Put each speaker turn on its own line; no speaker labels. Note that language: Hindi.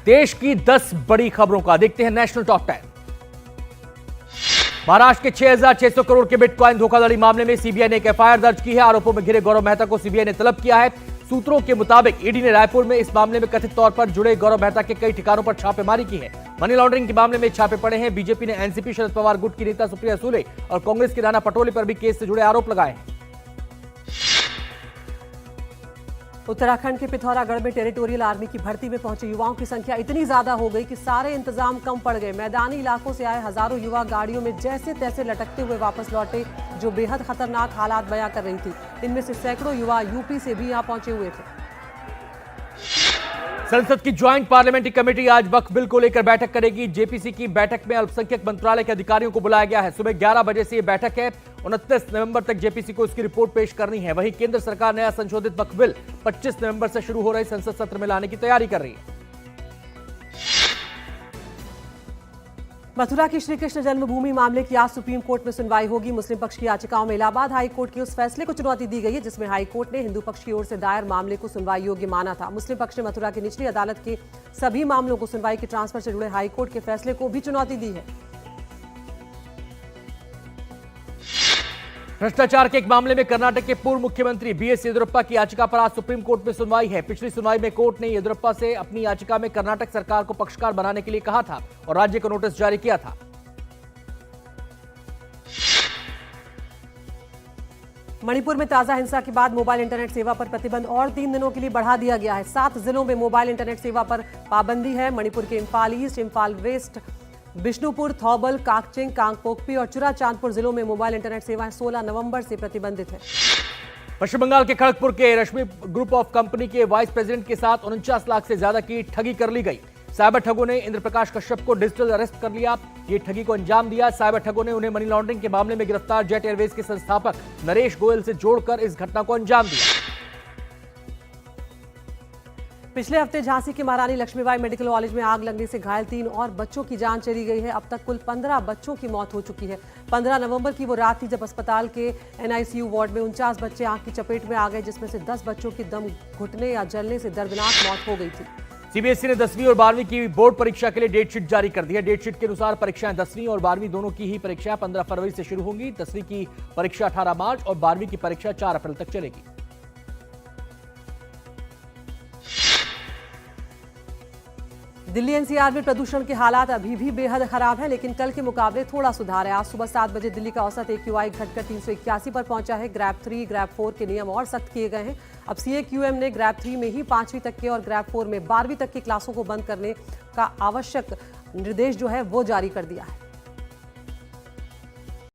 देश की 10 बड़ी खबरों का देखते हैं नेशनल टॉप 10। महाराष्ट्र के 6,600 करोड़ के बिटकॉइन धोखाधड़ी मामले में सीबीआई ने एक एफआईआर दर्ज की है। आरोपों में घिरे गौरव मेहता को सीबीआई ने तलब किया है। सूत्रों के मुताबिक ईडी ने रायपुर में इस मामले में कथित तौर पर जुड़े गौरव मेहता के कई ठिकानों पर छापेमारी की है। मनी लॉन्ड्रिंग के मामले में छापे पड़े हैं। बीजेपी ने एनसीपी शरद पवार गुट की नेता सुप्रिया सुले और कांग्रेस के नाना पटोले पर भी केस से जुड़े आरोप लगाए हैं।
उत्तराखंड के पिथौरागढ़ में टेरिटोरियल आर्मी की भर्ती में पहुंचे युवाओं की संख्या इतनी ज्यादा हो गई कि सारे इंतजाम कम पड़ गए। मैदानी इलाकों से आए हजारों युवा गाड़ियों में जैसे तैसे लटकते हुए वापस लौटे, जो बेहद खतरनाक हालात बयां कर रही थी। इनमें से सैकड़ों युवा यूपी से भी यहां पहुंचे हुए थे।
संसद की ज्वाइंट पार्लियामेंट्री कमेटी आज वक्फ बिल को लेकर बैठक करेगी। जेपीसी की बैठक में अल्पसंख्यक मंत्रालय के अधिकारियों को बुलाया गया है। सुबह 11 बजे से यह बैठक है। 29 नवंबर तक जेपीसी को इसकी रिपोर्ट पेश करनी है। वहीं केंद्र सरकार नया संशोधित वक्फ बिल 25 नवंबर से शुरू हो रहे संसद सत्र में लाने की तैयारी कर रही है।
मथुरा की श्री कृष्ण जन्मभूमि मामले की आज सुप्रीम कोर्ट में सुनवाई होगी। मुस्लिम पक्ष की याचिकाओं में इलाहाबाद हाई कोर्ट के उस फैसले को चुनौती दी गई है जिसमें हाई कोर्ट ने हिंदू पक्ष की ओर से दायर मामले को सुनवाई योग्य माना था। मुस्लिम पक्ष ने मथुरा की निचली अदालत के सभी मामलों को सुनवाई के ट्रांसफर से जुड़े हाई कोर्ट के फैसले को भी चुनौती दी है।
भ्रष्टाचार के एक मामले में कर्नाटक के पूर्व मुख्यमंत्री बीएस येदियुरप्पा की याचिका पर आज सुप्रीम कोर्ट में सुनवाई है। पिछली सुनवाई में कोर्ट ने येदियुरप्पा से अपनी याचिका में कर्नाटक सरकार को पक्षकार बनाने के लिए कहा था और राज्य को नोटिस जारी किया था।
मणिपुर में ताजा हिंसा के बाद मोबाइल इंटरनेट सेवा पर प्रतिबंध और 3 दिनों के लिए बढ़ा दिया गया है। 7 जिलों में मोबाइल इंटरनेट सेवा पर पाबंदी है। मणिपुर के इम्फाल ईस्ट, इम्फाल वेस्ट, बिष्णुपुर, थौबल, काकचिंग, कांगपोकपी और चुराचांदपुर जिलों में मोबाइल इंटरनेट सेवाएं 16 नवंबर से प्रतिबंधित है।
पश्चिम बंगाल के खड़गपुर के रश्मि ग्रुप ऑफ कंपनी के वाइस प्रेसिडेंट के साथ 49 लाख से ज्यादा की ठगी कर ली गई। साइबर ठगों ने इंद्र प्रकाश कश्यप को डिजिटल अरेस्ट कर लिया। ये ठगी को अंजाम दिया। साइबर ठगों ने उन्हें मनी लॉन्ड्रिंग के मामले में गिरफ्तार जेट एयरवेज के संस्थापक नरेश गोयल से जोड़कर इस घटना को अंजाम दिया।
पिछले हफ्ते झांसी के महारानी लक्ष्मीबाई मेडिकल कॉलेज में आग लगने से घायल 3 और बच्चों की जान चली गई है। अब तक कुल 15 बच्चों की मौत हो चुकी है। 15 नवंबर की वो रात थी जब अस्पताल के एनआईसीयू वार्ड में 49 बच्चे आग की चपेट में आ गए, जिसमें से 10 बच्चों की दम घुटने या जलने से दर्दनाक मौत हो गई थी।
सीबीएसई ने 10वीं और 12वीं की बोर्ड परीक्षा के लिए डेटशीट जारी कर दी है। डेटशीट के अनुसार परीक्षाएं 10वीं और 12वीं दोनों की ही परीक्षाएं 15 फरवरी से शुरू होंगी। 10वीं की परीक्षा 18 मार्च और 12वीं की परीक्षा 4 अप्रैल तक चलेगी।
दिल्ली एनसीआर में प्रदूषण के हालात अभी भी बेहद खराब है, लेकिन कल के मुकाबले थोड़ा सुधार है। आज सुबह 7 बजे दिल्ली का औसत AQI घटकर 381 पर पहुंचा है। ग्रैप 3, ग्रैप 4 के नियम और सख्त किए गए हैं। अब CAQM ने ग्रैप 3 में ही 5वीं तक के और ग्रैप 4 में 12वीं तक की क्लासों को बंद करने का आवश्यक निर्देश जो है वो जारी कर दिया है।